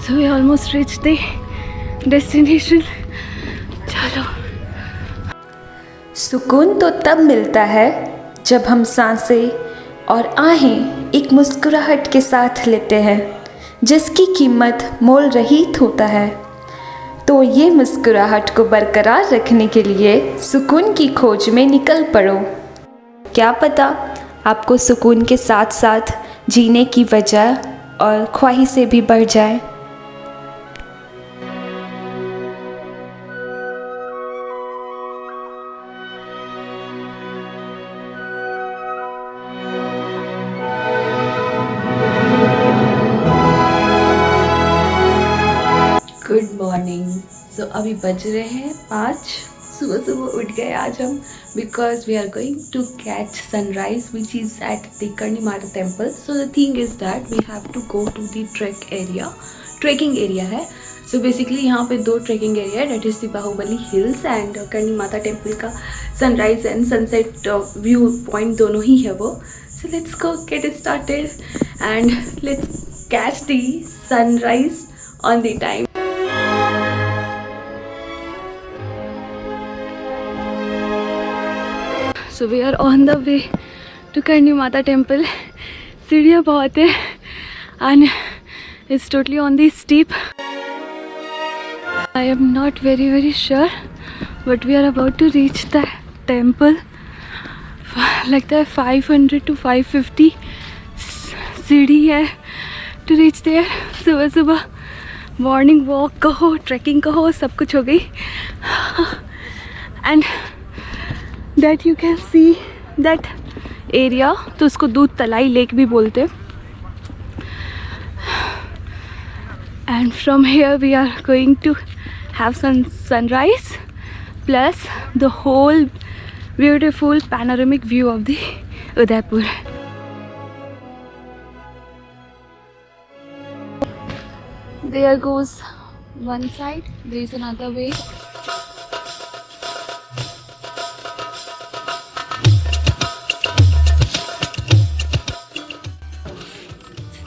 So we almost reached the destination. चलो। सुकून तो तब मिलता है जब हम सांसें और आहें एक मुस्कुराहट के साथ लेते हैं, जिसकी कीमत मोल रहित होता है। तो ये मुस्कुराहट को बरकरार रखने के लिए सुकून की खोज में निकल पड़ो। क्या पता आपको सुकून के साथ साथ जीने की वजह और ख्वाहिशें भी बढ़ जाए। Good morning. सो अभी बज रहे हैं 5। सुबह उठ गए आज हम, because we are going to catch sunrise which is at the Karni Mata temple. So the thing is that we have to go to the trekking area है। सो बेसिकली यहाँ पे 2 ट्रैकिंग एरिया है, that is the Bahubali hills and Karni Mata temple का sunrise and sunset view point दोनों ही है वो। So let's go get started and let's catch the sunrise on the time. So we are on the way to Karni Mata temple. सीढ़ियाँ बहुत है and it's totally on the steep. I am not very sure, but we are about to reach the temple. लगता है 500 to 550 सीढ़ी है to reach there. सुबह morning walk कहो, trekking कहो, सब कुछ हो गई। And that you can see that area, तो उसको दूध तलाई लेक भी बोलते। and from here we are going to have some sunrise plus the whole beautiful panoramic view of the Udaipur. There goes one side, there is another way.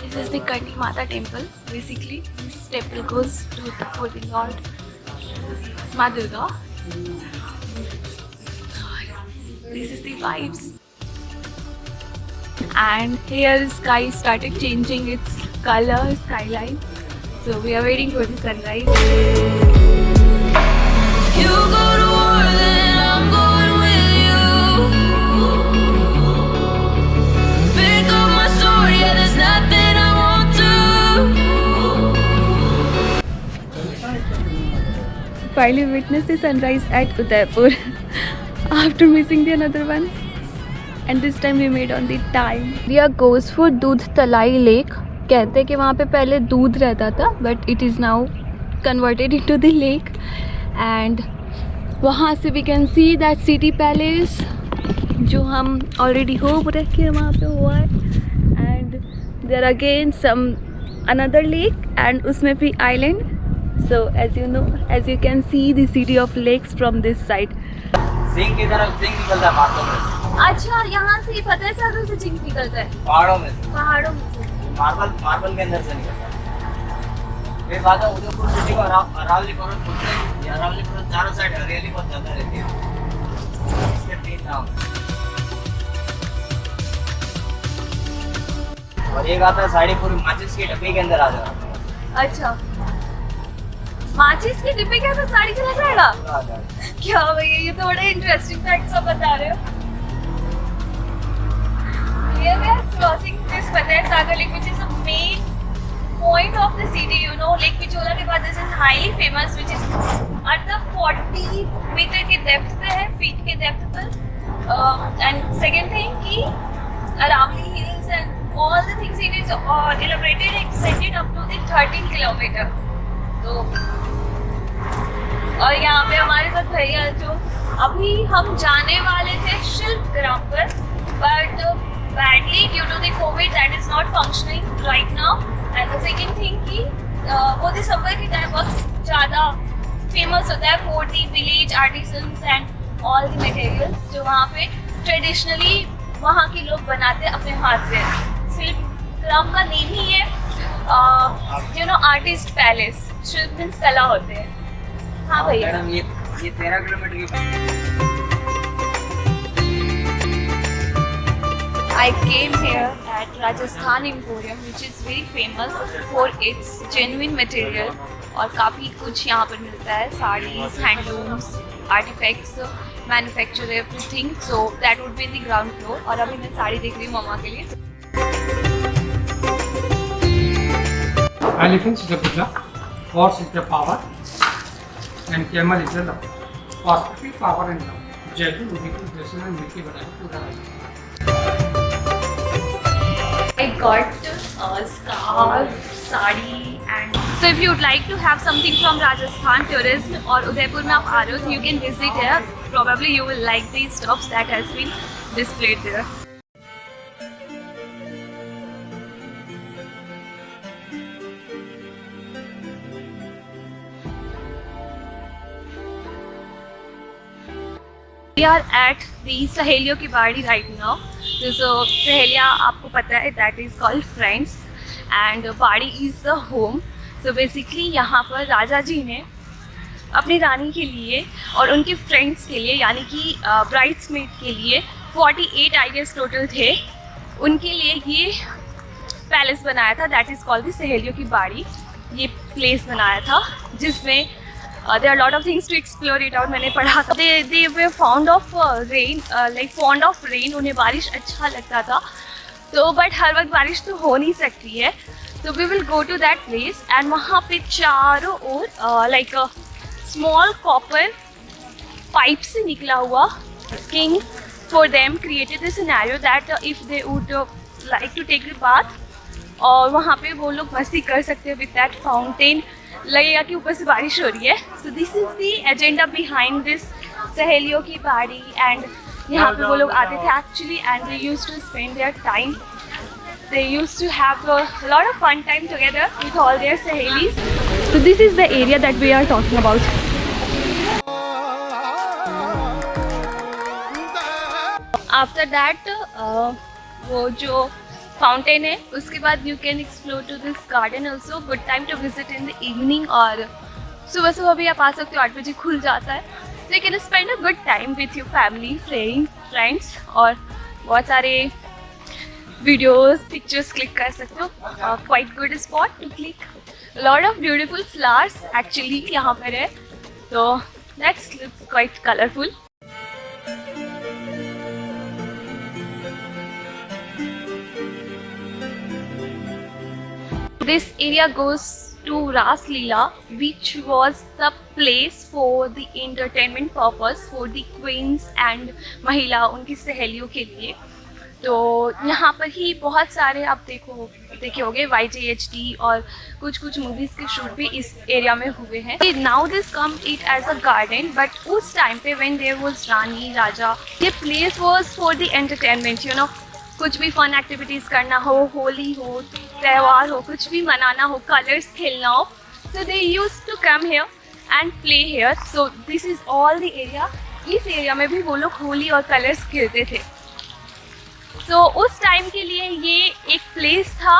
This is the Karni Mata temple. Basically, this temple goes to the Holy Lord Ma Durga. This is the vibes. And here sky started changing its color, skyline. So we are waiting for the sunrise. You go to war, then I'm going with you. Pick up my sword, yeah, there's nothing. Finally witnessed the sunrise at Udaipur after missing the another one, and this time we made on the time. Area goes for दूध तलाई lake. कहते हैं कि वहाँ पे पहले दूध रहता था, but it is now converted into the lake. And वहाँ से we can see that city palace जो हम already हो रखे हैं वहाँ पे हुआ है। And there again some another lake and उसमें भी island. So as you know, as you can see the city of lakes from this side. Singh की तरफ सिंह निकलता है मार्बल में। अच्छा, यहाँ से फतेह सागर से सिंह निकलता है? पहाड़ों में से मार्बल के अंदर से निकलता है। फिर बाद में उदयपुर सिटी को अरावली पर्वत बोलते हैं। अरावली पर्वत चारों साइड हरियाली बहुत ज्यादा रहती है। इसके 3 नाम। और एक आता है साड़ी पूरी माचिस की डब्बी के अंदर आ जाएगा। अच्छा, माचिस की डिब्बे के अंदर साड़ी चला जाएगा? क्या भैया, ये तो बड़ा इंटरेस्टिंग फैक्ट सब बता रहे हो। Here we are crossing this Fateh Sagar Lake, which is the main point of the city. You know, Lake Pichola के बाद this is highly famous, which is at the 40 meter के depth पे है, feet के depth पर। And second thing कि Aravali Hills and all the things it is elaborated, extended up to the 13 kilometer. तो और यहाँ पे हमारे साथ भैया जो अभी हम जाने वाले थे शिल्प ग्राम पर, but badly due to the covid that is not functioning right now. And the second thing कि वो दिसंबर के टाइम बहुत ज़्यादा फेमस होता है for the village artisans and all the materials जो वहाँ पे ट्रेडिशनली वहाँ के लोग बनाते हैं अपने हाथ से। शिल्प ग्राम का नेम ही है आर्टिस्ट पैलेस, शिल्प मीन्स कला होते हैं। हाँ भैया, मैडम ये 13 किलोमीटर की I came here at Rajasthan Emporium, which is very famous for its genuine material और काफ़ी कुछ यहाँ पर मिलता है, saris, handlooms, artefacts, manufacture, everything. So that would be the ground floor. और अभी मैं साड़ी देख रही हूँ मम्मा के लिए। Elephant is the Buddha, horse is the power, and camel is the love. Prosperity, power and love. Jaipur, Udipur, Jaisalmer, मिलके बनाया पूरा है। I got a scarf, sari, and so if you would like to have something from Rajasthan tourism और उदयपुर में आप आ रहे हो, you can visit here. Probably you will like these stuffs that has been displayed there. We are at the सहेलियों की बाड़ी right now. So सहेलिया आपको पता है that is called friends and बाड़ी is the home. So basically यहाँ पर राजा जी ने अपनी रानी के लिए और उनके फ्रेंड्स के लिए, यानी कि ब्राइड्समेड के लिए 48 आई गेस टोटल थे, उनके लिए ये पैलेस बनाया था। दैट इज़ कॉल्ड द सहेलियों की बाड़ी। ये प्लेस बनाया था जिसमें there are a lot of things to explore it out. मैंने पढ़ा था they were fond of rain, like fond of rain. उन्हें बारिश अच्छा लगता था, तो बट हर वक्त बारिश तो हो नहीं सकती है। तो we will go to that place and वहाँ पे चारों ओर like a small copper pipe से निकला हुआ king for them created a scenario that if they would like to take a bath, और वहाँ पे वो लोग मस्ती कर सकते हैं with that fountain, लगेगा कि ऊपर से बारिश हो रही है। सो this is the agenda behind this सहेलियों की बाड़ी। एंड यहाँ पे वो लोग आते थे actually and they used to spend their time, they used to have a lot of fun time together with all their सहेलीज। So this is the area that we are talking about. After that वो जो fountain है, उसके बाद you can explore to this garden also. Good time to visit in the evening, और सुबह सुबह भी आप आ सकते हो, 8 बजे खुल जाता है। तो you can spend a good time with your family, friends, और बहुत सारे वीडियोस, पिक्चर्स क्लिक कर सकते हो। Quite good spot to click, lot of beautiful flowers actually यहाँ पर है, तो that's looks quite colourful. This area goes to Ras Leela, which was the place for the entertainment purpose for the queens and महिला, उनकी सहेलियों के लिए। तो यहाँ पर ही बहुत सारे आप देखे होंगे YJHD और कुछ मूवीज़ के शूट भी इस एरिया में हुए हैं। Now this come it as a garden, but उस टाइम पे when there was rani raja, ये place was for the entertainment, you know, कुछ भी फन एक्टिविटीज़ करना हो, होली हो, त्यौहार हो, कुछ भी मनाना हो, कलर्स खेलना हो, so they use to come here and play here. So this is all the area. इस एरिया में भी वो लोग होली और कलर्स खेलते थे। सो उस टाइम के लिए ये एक प्लेस था,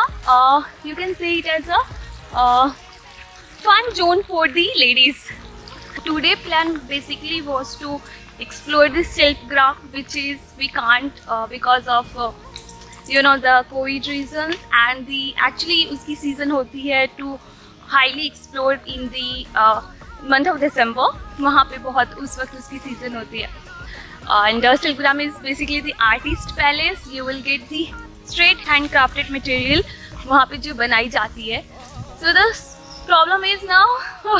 you can say it as a fun zone for the ladies. Today plan basically was to explore this silk graph, which is we can't because of the COVID reasons, and the actually उसकी season होती है to highly explore in the month of December। वहाँ पे बहुत उस वक्त उसकी season होती है। And silk gram is basically the artist palace. You will get the straight hand crafted material वहाँ पे जो बनाई जाती है। So the problem is now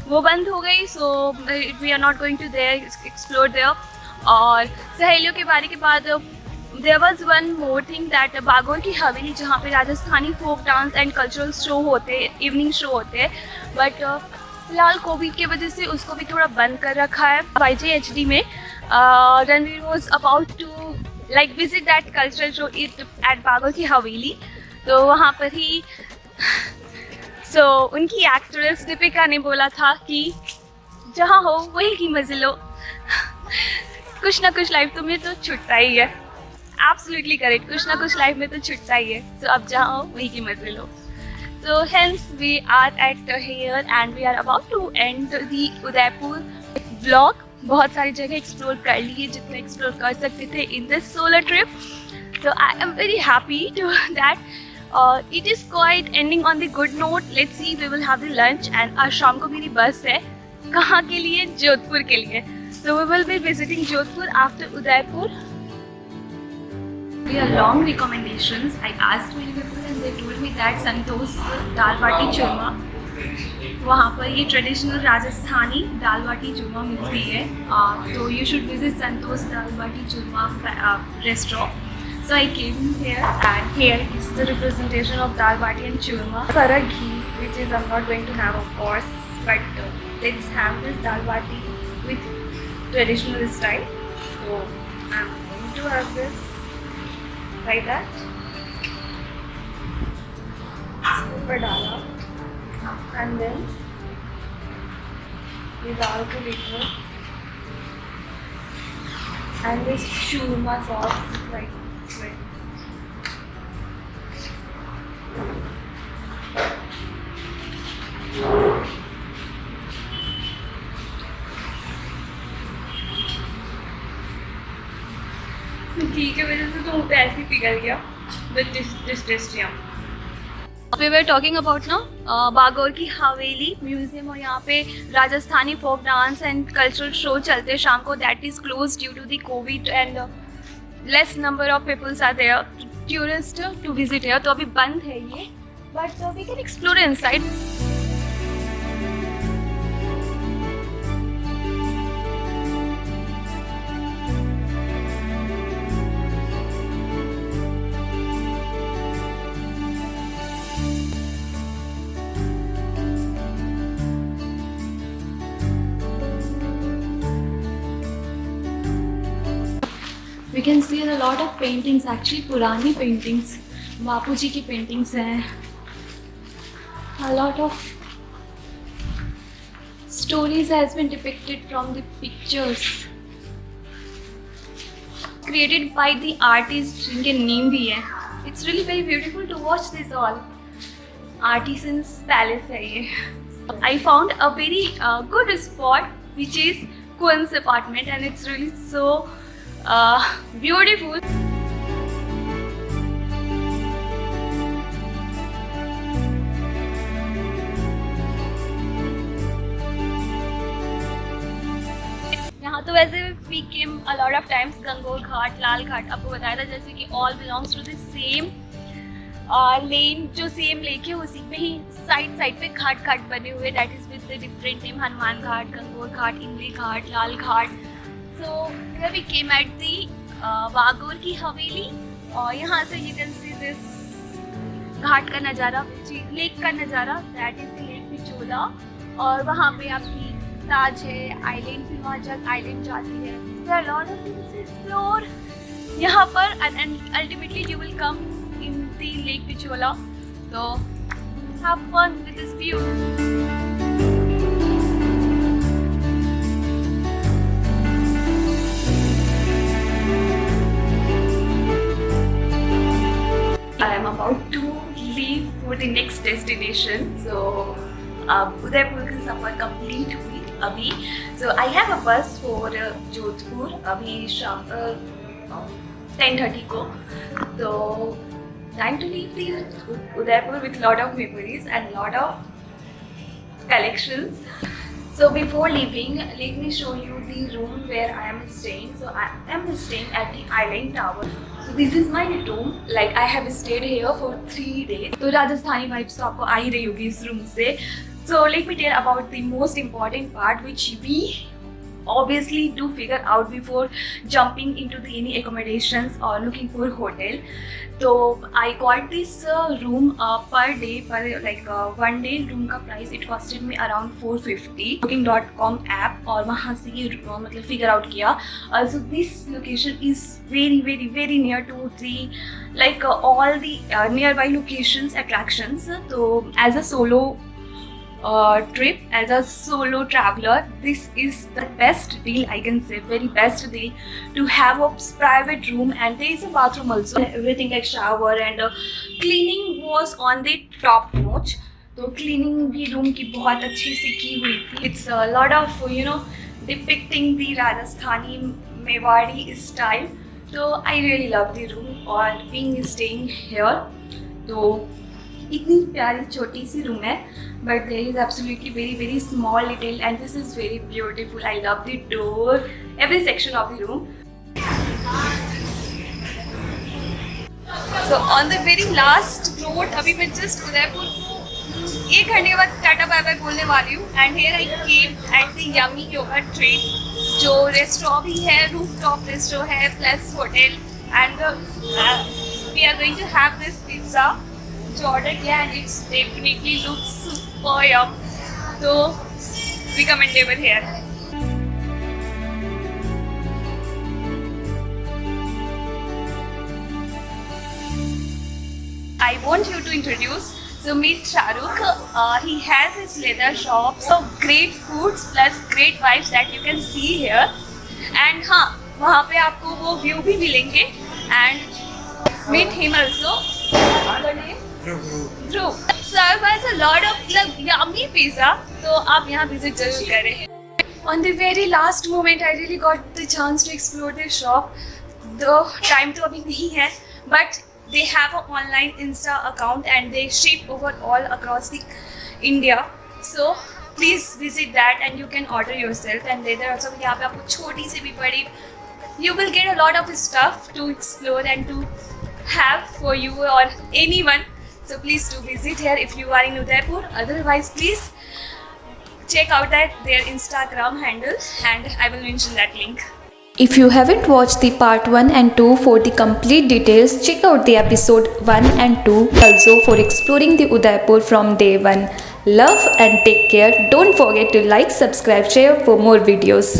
वो बंद हो गई, so we are not going to there explore there. और सहेलियों के बारे के बाद there was one more thing that Bagore की हवेली, जहाँ पे Rajasthani folk dance and cultural show होते हैं, इवनिंग शो होते हैं, बट फिलहाल कोविड की वजह से उसको भी थोड़ा बंद कर रखा है। YJHD में Ranveer was about to like visit that cultural show at Bagore की हवेली, तो वहाँ पर ही उनकी एक्ट्रेस दीपिका ने बोला था कि जहाँ हो वही की मजे लो, कुछ ना कुछ लाइफ तुम्हें तो छुटता ही है। एब्सोल्युटली करेक्ट, कुछ ना कुछ लाइफ में तो छुटता ही है। सो अब जहाँ हो वही की मजे लो। So hence we are at here and we are about to end the Udaipur vlog. बहुत सारी जगह एक्सप्लोर कर लिए जितने एक्सप्लोर कर सकते थे in this solo trip. So I am very happy to that. It is quite ending on the good note. Let's see, we will have the lunch and आज शाम को मेरी बस है. कहाँ के लिए? जोधपुर के लिए. So we will be visiting Jodhpur after Udaipur. There are long recommendations. I asked many people and they told me that Santosh दाल बाटी चूरमा, वहाँ पर ये ट्रेडिशनल राजस्थानी दाल बाटी चूरमा मिलती है. तो you should visit Santosh dal baati churma restaurant. So I came here and here is the representation of dal bati and churma. Sara ghee, which is I'm not going to have of course, but let's have this dal bati with traditional style. So I'm going to have this like that. Super dala and then the dal ko little and this churma sauce like. घी की वजह से तो मुँह पे ऐसे ही पिघल गया. But this tasty. We were talking about ना बागौर की हवेली म्यूजियम और यहाँ पे Rajasthani folk dance and cultural show चलते हैं शाम को. That is close due to the covid and less number of peoples are there tourist to visit here. तो अभी बंद है ये, but we can explore inside. We can see a lot of paintings, actually पुरानी paintings, बापू जी की paintings हैं. A lot of stories has been depicted from the pictures created by the artists जिनके name भी है. It's really very beautiful to watch this all. Artisans Palace है ये. I found a very good spot which is Kun's apartment and it's really so beautiful. यहाँ तो वैसे we came a lot of times Gangaur घाट, लाल घाट. आपको बताया था जैसे कि all belongs to the same लेन. जो सेम लेक है उसी में ही साइड पे घाट बने हुए. That is with the different name. Hanuman Ghat, Gangaur Ghat, Imli Ghat, Lal Ghat. So here we came at the Bagore की हवेली और यहाँ से you can see this घाट का नज़ारा, लेक का नज़ारा. That is the lake Pichola और वहाँ पे आपकी ताज है, आइलैंड भी वहाँ जब आइलैंड जाती है. There are a lot of things to explore यहाँ पर and ultimately you will come in the lake Pichola. So have fun with this view. I am about to leave for the next destination. So Udaipur की सफ़र complete हुई अभी. So I have a bus for Jodhpur अभी शाम 10:30 को. तो time to leave the Udaipur with lot of memories and lot of collections. So before leaving, let me show you the room where I am staying. So I am staying at the Island Tower. So this is my room. Like I have stayed here for 3 days. तो Rajasthani vibes तो आपको आ ही रही होगी इस room से. So let me tell about the most important part which we obviously do figure out before jumping into the any accommodations or looking for hotel. So I got this room per day, per like 1 day room का price it costed me around 450. Booking.com app और वहाँ से ये मतलब figure out किया. So this location is very near to the like all the nearby locations attractions. So as a solo trip as a solo traveler. This is the best deal, I can say, very best deal to have a private room, and there is a bathroom also, everything like shower, and cleaning was on the top notch. तो cleaning भी room की बहुत अच्छी से की हुई थी. It's a lot of depicting the Rajasthani Mewari style. तो I really love the room और बीइंग स्टेइंग हियर. तो इतनी प्यारी छोटी सी रूम है, but there is absolutely very very small detail, and this is very beautiful. I love the door, every section of the room. So on the very last road, अभी मैं just Udaipur 1 घंटे के बाद टाटा बाय बाय बोलने वाली हूँ. And here I came at the yummy yoga train, जो restaurant भी है, रूफ टॉप रेस्टोरेंट है plus hotel. And we are going to have this pizza जो ऑर्डर किया, and it's definitely looks super yum. तो recommendable here. I want you to introduce. So meet Shahrukh. He has his leather shop. So great foods plus great vibes that you can see here. And हाँ, वहाँ पे आपको वो view भी मिलेंगे. And meet him also. Your name? Dhruv. Serve us a lot of yummy pizza. तो आप यहाँ visit जरूर करें. On the very last moment, I really got the chance to explore their shop. The time तो अभी नहीं है, but they have an online Insta account and they ship over all across the India. So please visit that and you can order yourself. And there also यहाँ पे आपको छोटी सी भी बड़ी, you will get a lot of stuff to explore and to have for you or anyone. So please do visit here if you are in Udaipur. Otherwise, please check out their Instagram handle, and I will mention that link. If you haven't watched the part 1 and 2 for the complete details, check out the episode 1 and 2 also for exploring the Udaipur from day 1. Love and take care. Don't forget to like, subscribe, share for more videos.